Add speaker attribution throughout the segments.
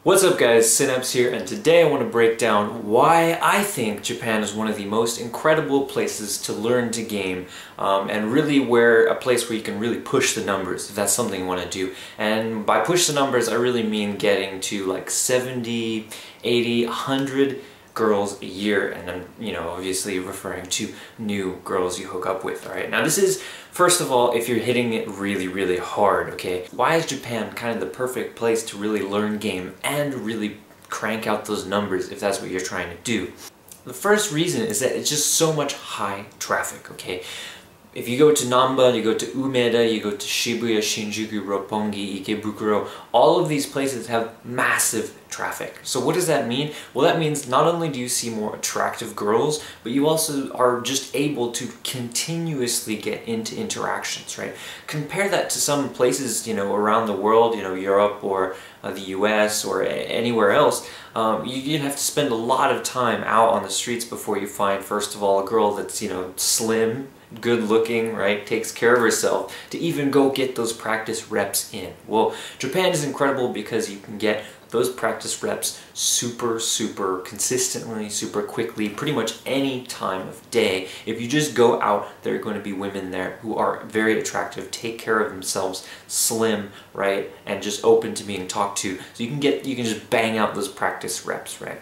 Speaker 1: What's up guys, Sinapse here, and today I want to break down why I think Japan is one of the most incredible places to learn to game, and really a place where you can really push the numbers if that's something you want to do. And by push the numbers I really mean getting to like 70, 80, 100 girls a year, and I'm obviously referring to new girls you hook up with. Alright, now this is first of all if you're hitting it really hard. Okay, why is Japan kind of the perfect place to really learn game and really crank out those numbers if that's what you're trying to do? The first reason is that it's just so much high traffic. Okay, if you go to Nampa, you go to Umeda, you go to Shibuya, Shinjuku, Roppongi, Ikebukuro, all of these places have massive traffic. So what does that mean? Well, that means not only do you see more attractive girls, but you also are just able to continuously get into interactions, right? Compare that to some places, around the world, Europe or the US or anywhere else. You'd have to spend a lot of time out on the streets before you find, first of all, a girl that's, slim, good looking, right, takes care of herself, to even go get those practice reps in. Well, Japan is incredible because you can get those practice reps super consistently, super quickly, pretty much any time of day. If you just go out, there are going to be women there who are very attractive, take care of themselves, slim, right, and just open to being talked to. So you can just bang out those practice reps, right?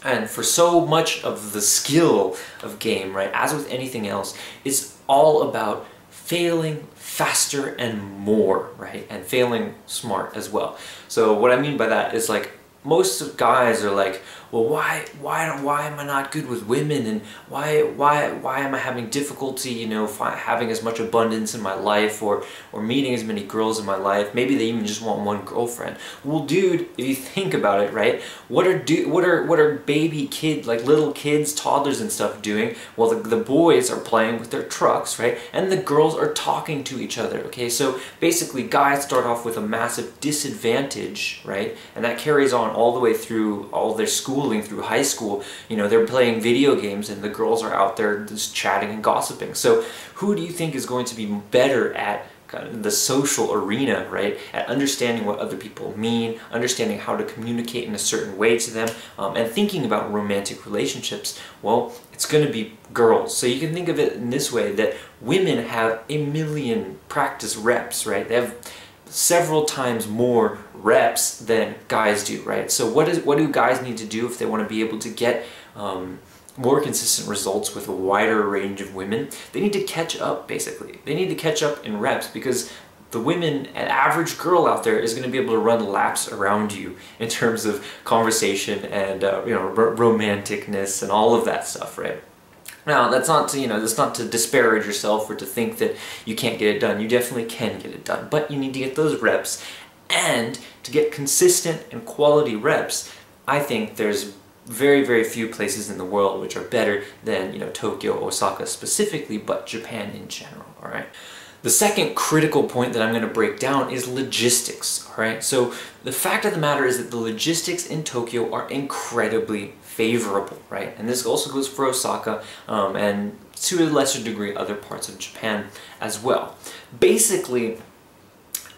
Speaker 1: And for so much of the skill of game, right, as with anything else, it's all about failing faster and more, right? And failing smart as well. So what I mean by that is, like, most guys are like, well, why am I not good with women, and why am I having difficulty, having as much abundance in my life, or meeting as many girls in my life? Maybe they even just want one girlfriend. Well, dude, if you think about it, right? What are baby kids, like little kids, toddlers and stuff doing? Well, the boys are playing with their trucks, right? And the girls are talking to each other. Okay, so basically guys start off with a massive disadvantage, right? And that carries on all the way through all their schooling, through high school. They're playing video games and the girls are out there just chatting and gossiping. So who do you think is going to be better at kind of the social arena, right? At understanding what other people mean, understanding how to communicate in a certain way to them, and thinking about romantic relationships? Well, it's going to be girls. So you can think of it in this way, that women have a million practice reps, right? They have several times more reps than guys do, right? So what do guys need to do if they want to be able to get more consistent results with a wider range of women? They need to catch up, basically. They need to catch up in reps, because the women, an average girl out there, is going to be able to run laps around you in terms of conversation and romanticness and all of that stuff, right? Now, that's not to disparage yourself or to think that you can't get it done. You definitely can get it done, but you need to get those reps. And to get consistent and quality reps, I think there's very few places in the world which are better than, Tokyo, Osaka specifically, but Japan in general, all right? The second critical point that I'm going to break down is logistics, all right? So the fact of the matter is that the logistics in Tokyo are incredibly favorable, right? And this also goes for Osaka, and to a lesser degree other parts of Japan as well. Basically,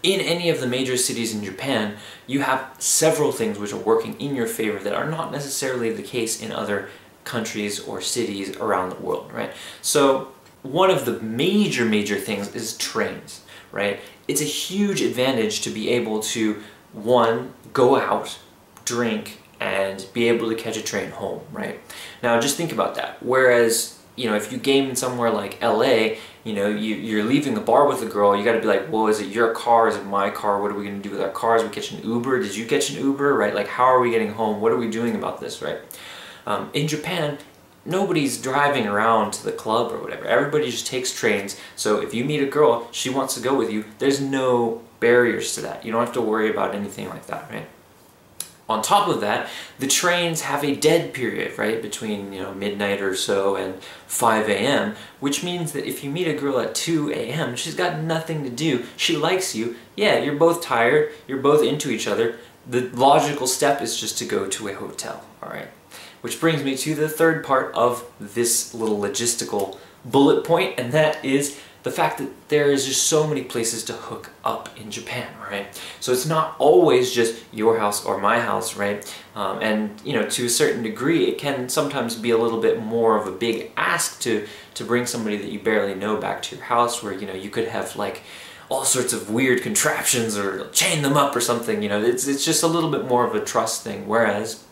Speaker 1: in any of the major cities in Japan, you have several things which are working in your favor that are not necessarily the case in other countries or cities around the world, right? So one of the major things is trains, right? It's a huge advantage to be able to, one, go out, drink, and be able to catch a train home, right? Now just think about that. Whereas, if you game in somewhere like LA, you're leaving the bar with a girl, you gotta be like, well, is it your car, is it my car, what are we gonna do with our cars? We catch an Uber, did you catch an Uber, right? Like, how are we getting home? What are we doing about this, right? In Japan, nobody's driving around to the club or whatever. Everybody just takes trains. So if you meet a girl, she wants to go with you, there's no barriers to that. You don't have to worry about anything like that, right? On top of that, the trains have a dead period, right, between midnight or so and 5 a.m., which means that if you meet a girl at 2 a.m., she's got nothing to do, she likes you, yeah, you're both tired, you're both into each other, the logical step is just to go to a hotel, all right? Which brings me to the third part of this little logistical bullet point, and that is the fact that there is just so many places to hook up in Japan, right? So it's not always just your house or my house, right? And you know, to a certain degree, it can sometimes be a little bit more of a big ask to bring somebody that you barely know back to your house, where, you know, you could have like all sorts of weird contraptions or chain them up or something. You know, it's just a little bit more of a trust thing. Whereas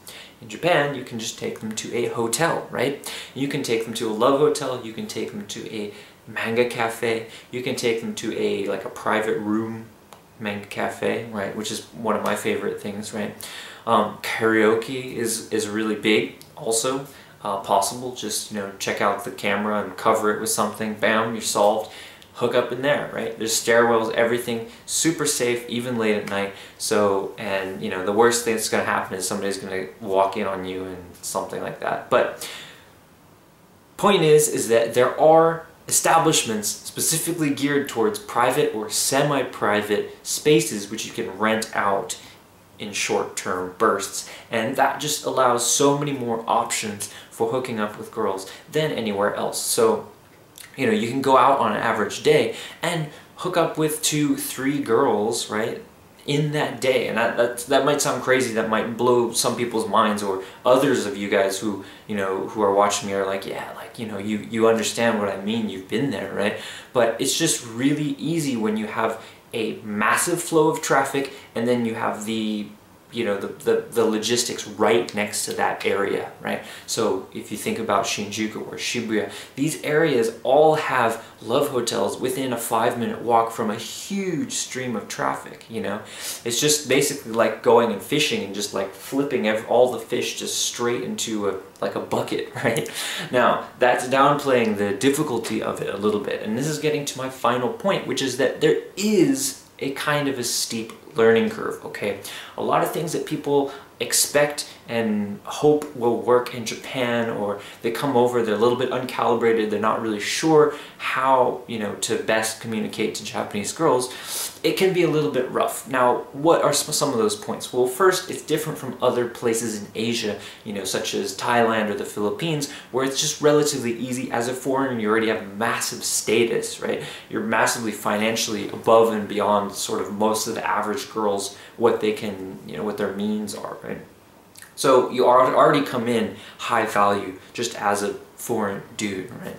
Speaker 1: in Japan, you can just take them to a hotel, right? You can take them to a love hotel. You can take them to a manga cafe. You can take them to a private room manga cafe, right? Which is one of my favorite things, right? Karaoke is really big also. Possible. Just, you know, check out the camera and cover it with something. Bam, you're solved. Hook up in there, right? There's stairwells, everything, super safe, even late at night. So, and you know, the worst thing that's going to happen is somebody's going to walk in on you and something like that. But point is that there are establishments specifically geared towards private or semi-private spaces which you can rent out in short-term bursts, and that just allows so many more options for hooking up with girls than anywhere else. So, you know, you can go out on an average day and hook up with 2-3 girls, right, in that day. And that might sound crazy, that might blow some people's minds, or others of you guys who, you know, who are watching me are like, yeah, like, you know, you understand what I mean, you've been there, right? But it's just really easy when you have a massive flow of traffic, and then you have the, you know, the logistics right next to that area, right? So if you think about Shinjuku or Shibuya, these areas all have love hotels within a 5-minute walk from a huge stream of traffic, you know? It's just basically like going and fishing and just like flipping all the fish just straight into a bucket, right? Now, that's downplaying the difficulty of it a little bit, and this is getting to my final point, which is that there is a kind of a steep learning curve, okay? A lot of things that people expect and hope will work in Japan, or they come over, they're a little bit uncalibrated, they're not really sure how, you know, to best communicate to Japanese girls, it can be a little bit rough. Now, what are some of those points? Well, first, it's different from other places in Asia, you know, such as Thailand or the Philippines, where it's just relatively easy. As a foreigner, you already have massive status, right? You're massively financially above and beyond sort of most of the average girls, what they can, you know, what their means are, right? So you already come in high value just as a foreign dude, right?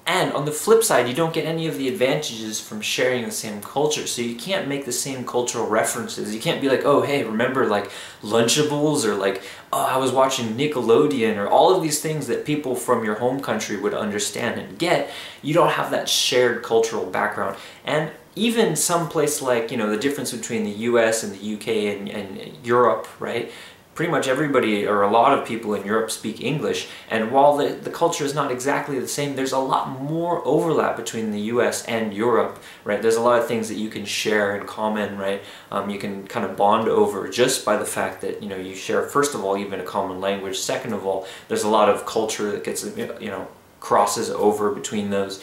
Speaker 1: And on the flip side, you don't get any of the advantages from sharing the same culture. So you can't make the same cultural references. You can't be like, oh, hey, remember like Lunchables, or like, oh, I was watching Nickelodeon, or all of these things that people from your home country would understand and get. You don't have that shared cultural background. And even some place like, you know, the difference between the US and the UK and Europe, right? Pretty much everybody, or a lot of people in Europe, speak English, and while the culture is not exactly the same, there's a lot more overlap between the US and Europe, right? There's a lot of things that you can share in common, right? You can kind of bond over just by the fact that, you know, you share, first of all, even a common language. Second of all, there's a lot of culture that gets, you know, crosses over between those.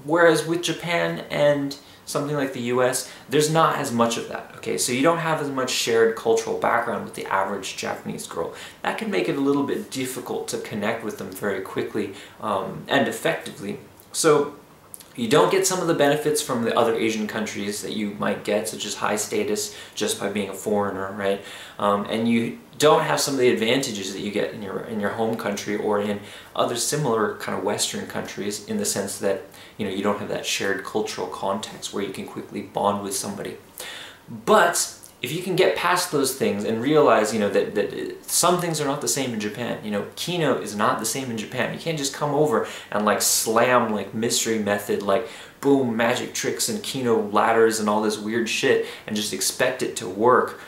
Speaker 1: Whereas with Japan and something like the US, there's not as much of that, okay? So you don't have as much shared cultural background with the average Japanese girl. That can make it a little bit difficult to connect with them very quickly and effectively. So you don't get some of the benefits from the other Asian countries that you might get, such as high status just by being a foreigner, right? And you don't have some of the advantages that you get in your home country or in other similar kind of Western countries, in the sense that, you know, you don't have that shared cultural context where you can quickly bond with somebody. But if you can get past those things and realize, you know, that some things are not the same in Japan. You know, Kino is not the same in Japan. You can't just come over and like slam like mystery method, like boom, magic tricks and Kino ladders and all this weird shit and just expect it to work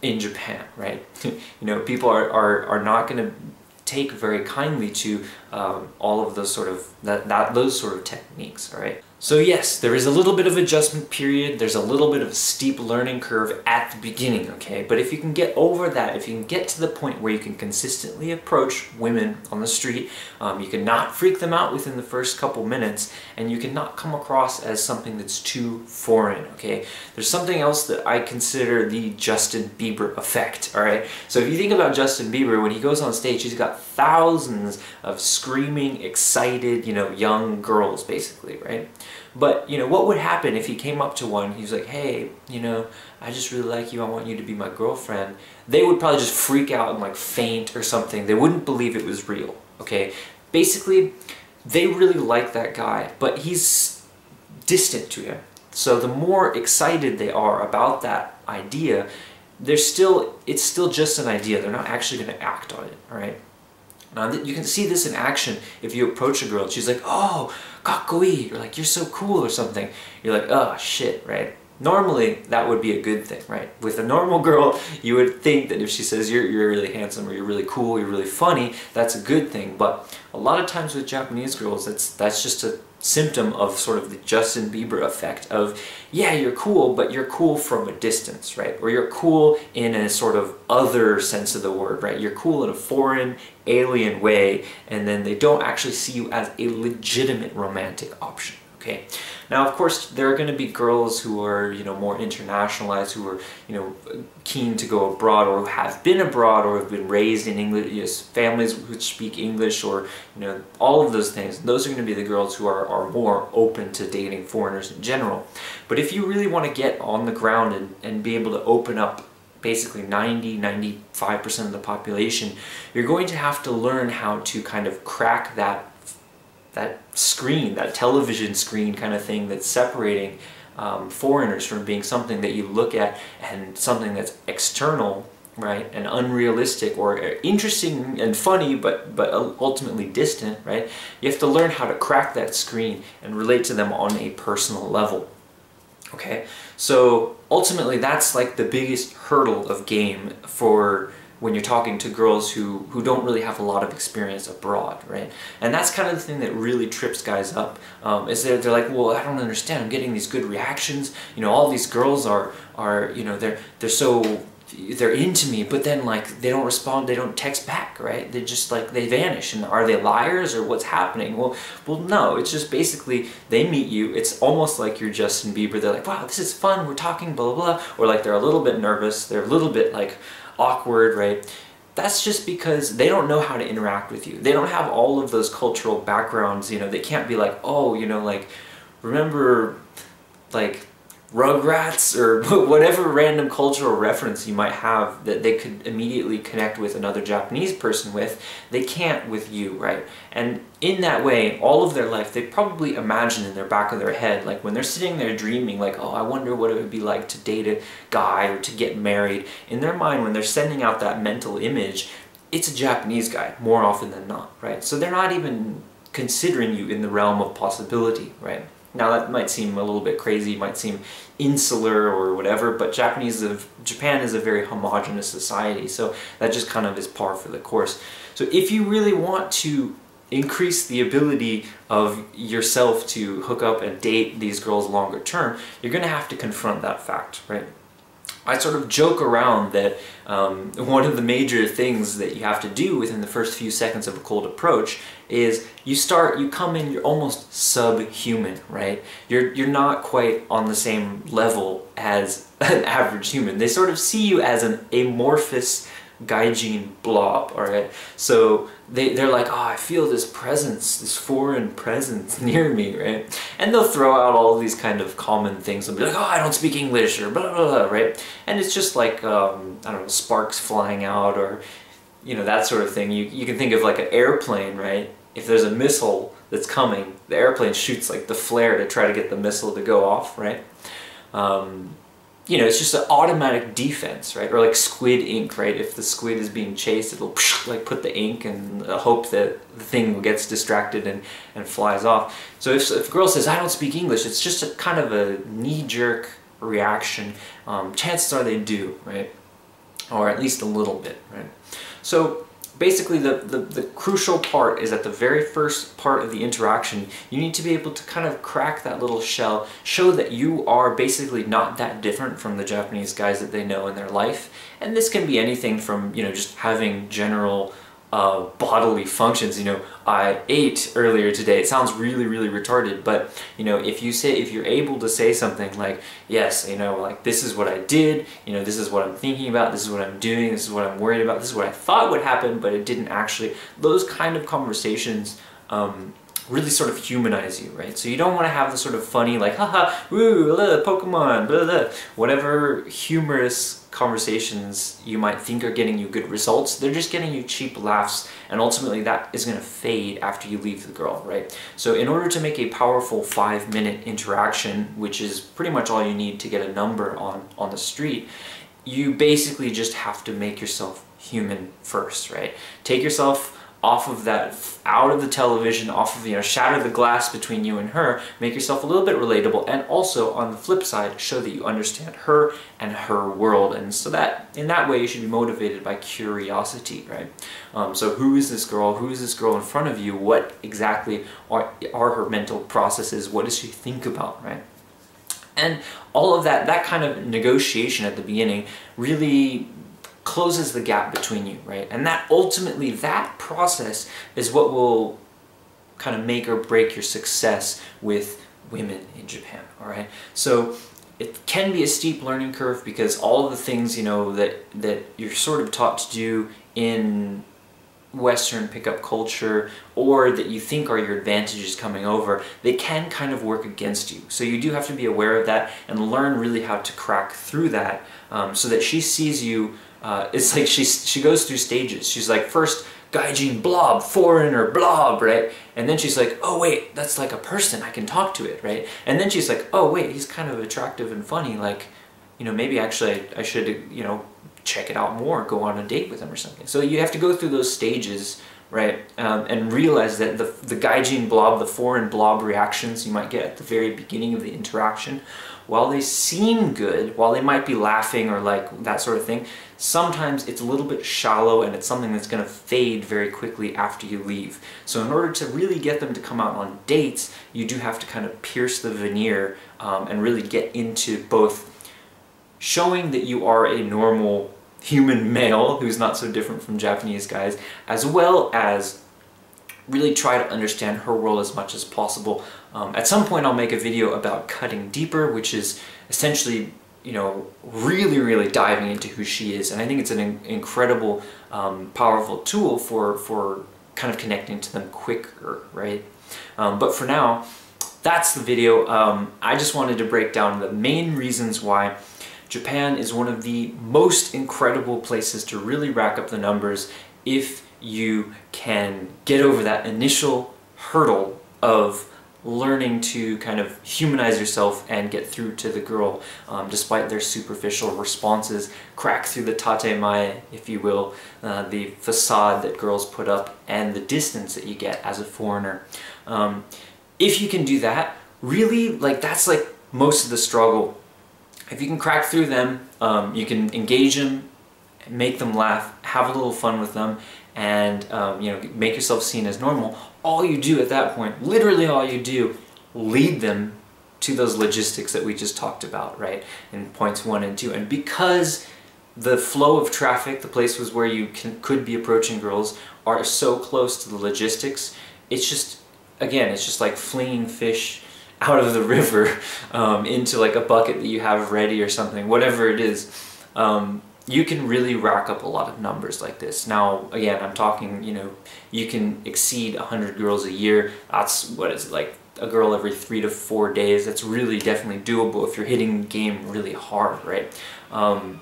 Speaker 1: in Japan, right? You know, people are not going to take very kindly to all of those sort of those sort of techniques, all right? So yes, there is a little bit of adjustment period, there's a little bit of a steep learning curve at the beginning, okay? But if you can get over that, if you can get to the point where you can consistently approach women on the street, you can not freak them out within the first couple minutes, and you can not come across as something that's too foreign, okay? There's something else that I consider the Justin Bieber effect, alright? So if you think about Justin Bieber, when he goes on stage, he's got thousands of screaming, excited, young girls, basically, right? But, what would happen if he came up to one, he was like, hey, I just really like you, I want you to be my girlfriend. They would probably just freak out and like faint or something. They wouldn't believe it was real, okay? Basically, they really like that guy, but he's distant to him. So the more excited they are about that idea, it's still just an idea. They're not actually going to act on it, all right? Now, you can see this in action if you approach a girl and she's like, oh, kakkoi, or like, you're so cool or something. You're like, oh, shit, right? Normally, that would be a good thing, right? With a normal girl, you would think that if she says you're really handsome or you're really cool, you're really funny, that's a good thing. But a lot of times with Japanese girls, that's just a symptom of sort of the Justin Bieber effect of, yeah, you're cool, but you're cool from a distance, right? Or you're cool in a sort of other sense of the word, right? You're cool in a foreign, alien way, and then they don't actually see you as a legitimate romantic option. Okay. Now, of course, there are going to be girls who are, more internationalized, who are, keen to go abroad, or who have been abroad, or have been raised in English, families who speak English, or, all of those things. Those are going to be the girls who are more open to dating foreigners in general. But if you really want to get on the ground and be able to open up basically 95% of the population, you're going to have to learn how to kind of crack that screen, that television screen kind of thing that's separating foreigners from being something that you look at and something that's external, right, and unrealistic, or interesting and funny, but ultimately distant, right? You have to learn how to crack that screen and relate to them on a personal level. Okay, so ultimately that's like the biggest hurdle of game for when you're talking to girls who don't really have a lot of experience abroad, right? And that's kind of the thing that really trips guys up, is they're like, well, I don't understand, I'm getting these good reactions, all these girls are they're into me, but then like they don't respond, they don't text back, right? They just like, they vanish, and are they liars or what's happening? Well no, it's just basically they meet you, it's almost like you're Justin Bieber, they're like, wow, this is fun, we're talking, blah blah blah, or like they're a little bit nervous, they're a little bit like awkward, right? That's just because they don't know how to interact with you. They don't have all of those cultural backgrounds, they can't be like, oh, like, remember, like, Rugrats, or whatever random cultural reference you might have that they could immediately connect with another Japanese person with. They can't with you, right? And in that way, all of their life, they probably imagine in their back of their head, like when they're sitting there dreaming, like, oh, I wonder what it would be like to date a guy or to get married. In their mind, when they're sending out that mental image, it's a Japanese guy, more often than not, right? So they're not even considering you in the realm of possibility, right? Now that might seem a little bit crazy, might seem insular or whatever, but Japan is a very homogenous society, so that just kind of is par for the course. So if you really want to increase the ability of yourself to hook up and date these girls longer term, you're going to have to confront that fact, right? I sort of joke around that one of the major things that you have to do within the first few seconds of a cold approach is you come in, you're almost subhuman, right? You're not quite on the same level as an average human. They sort of see you as an amorphous gaijin blob, alright? So they're like, oh, I feel this presence, this foreign presence near me, right? And they'll throw out all these kind of common things and be like, oh, I don't speak English, or blah, blah, blah, right? And it's just like, I don't know, sparks flying out, or, that sort of thing. You can think of like an airplane, right? If there's a missile that's coming, the airplane shoots like the flare to try to get the missile to go off, right? It's just an automatic defense, right? Or like squid ink, right? If the squid is being chased, it'll like put the ink and hope that the thing gets distracted and flies off. So if a girl says, I don't speak English, it's just a kind of a knee-jerk reaction. Chances are they do, right? Or at least a little bit, right? So basically the crucial part is at the very first part of the interaction, you need to be able to kind of crack that little shell, show that you are basically not that different from the Japanese guys that they know in their life. And this can be anything from, you know, just having general bodily functions. You know, I ate earlier today. It sounds really, really retarded, but you know, if you're able to say something like, yes, you know, like, this is what I did, you know, this is what I'm thinking about, this is what I'm doing, this is what I'm worried about, this is what I thought would happen, but it didn't actually. Those kind of conversations really sort of humanize you, right? So you don't want to have the sort of funny, like, haha, woo, Pokemon, blah, blah, whatever humorous conversations you might think are getting you good results. They're just getting you cheap laughs, and ultimately that is going to fade after you leave the girl, right? So in order to make a powerful 5-minute interaction, which is pretty much all you need to get a number on the street, you basically just have to make yourself human first, right? Take yourself off of that, out of the television, off of, you know, shatter the glass between you and her, make yourself a little bit relatable, and also on the flip side, show that you understand her and her world. And so that, in that way, you should be motivated by curiosity, right? So who is this girl? Who is this girl in front of you? What exactly are her mental processes? What does she think about, right? And all of that kind of negotiation at the beginning really closes the gap between you, right? And that ultimately, that process is what will kind of make or break your success with women in Japan, all right? So it can be a steep learning curve, because all of the things, you know, that you're sort of taught to do in Western pickup culture, or that you think are your advantages coming over, they can kind of work against you. So you do have to be aware of that and learn really how to crack through that, so that she sees you. It's like she goes through stages. She's like, first, gaijin blob, foreigner blob, right? And then she's like, oh wait, that's like a person, I can talk to it, right? And then she's like, oh wait, he's kind of attractive and funny, like, you know, maybe actually I should, you know, check it out more, go on a date with him or something. So you have to go through those stages, right? And realize that the gaijin blob, the foreign blob reactions you might get at the very beginning of the interaction, while they seem good, while they might be laughing or like that sort of thing, sometimes it's a little bit shallow, and it's something that's going to fade very quickly after you leave. So in order to really get them to come out on dates, you do have to kind of pierce the veneer and really get into both showing that you are a normal human male who's not so different from Japanese guys, as well as really try to understand her world as much as possible. At some point I'll make a video about cutting deeper, which is essentially, you know, really diving into who she is. And I think it's an incredible, powerful tool for kind of connecting to them quicker, right? But for now, that's the video. I just wanted to break down the main reasons why Japan is one of the most incredible places to really rack up the numbers if you can get over that initial hurdle of learning to kind of humanize yourself and get through to the girl, despite their superficial responses, crack through the tatemae, if you will, the facade that girls put up, and the distance that you get as a foreigner. If you can do that, really, like, that's like most of the struggle. If you can crack through them, you can engage them, make them laugh, have a little fun with them, and you know, make yourself seen as normal. All you do at that point, literally all you do, lead them to those logistics that we just talked about, right, in points 1 and 2. And because the flow of traffic, the places where you could be approaching girls, are so close to the logistics, it's just, again, it's just like flinging fish out of the river into like a bucket that you have ready or something, whatever it is. You can really rack up a lot of numbers like this. Now, again, I'm talking, you know, you can exceed 100 girls a year. That's, what is it, like a girl every 3 to 4 days. That's really definitely doable if you're hitting the game really hard, right? And,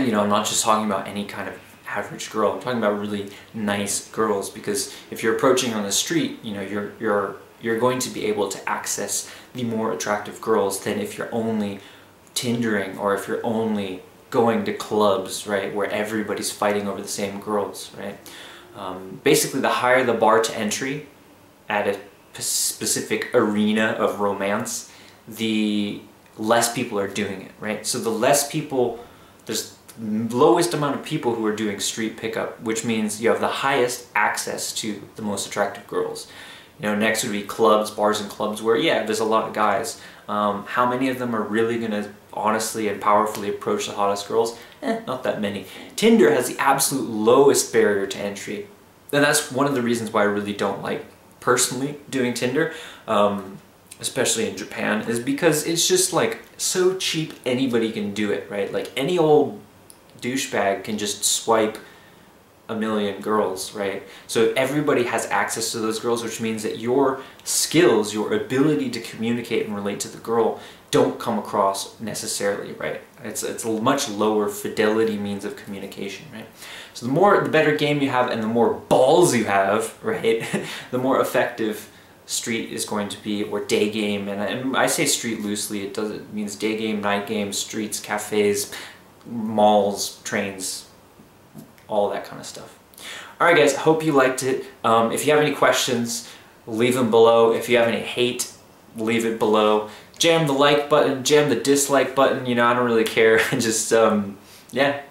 Speaker 1: you know, I'm not just talking about any kind of average girl. I'm talking about really nice girls, because if you're approaching on the street, you know, you're going to be able to access the more attractive girls than if you're only Tindering, or if you're only going to clubs, right, where everybody's fighting over the same girls, right? Basically, the higher the bar to entry at a specific arena of romance, the less people are doing it, right? So the less people, there's lowest amount of people who are doing street pickup, which means you have the highest access to the most attractive girls. You know, next would be clubs, bars and clubs, where yeah, there's a lot of guys. How many of them are really gonna honestly and powerfully approach the hottest girls? Not that many. Tinder has the absolute lowest barrier to entry. And that's one of the reasons why I really don't like personally doing Tinder, especially in Japan, is because it's just like so cheap anybody can do it, right? Like any old douchebag can just swipe a million girls, right? So everybody has access to those girls, which means that your skills, your ability to communicate and relate to the girl don't come across necessarily, right? It's a much lower fidelity means of communication, right? So the better game you have and the more balls you have, right, the more effective street is going to be, or day game. And I say street loosely, it means day game, night game, streets, cafes, malls, trains, all that kind of stuff. Alright guys, I hope you liked it. If you have any questions, leave them below. If you have any hate, leave it below. Jam the like button, jam the dislike button, you know, I don't really care. Just, yeah.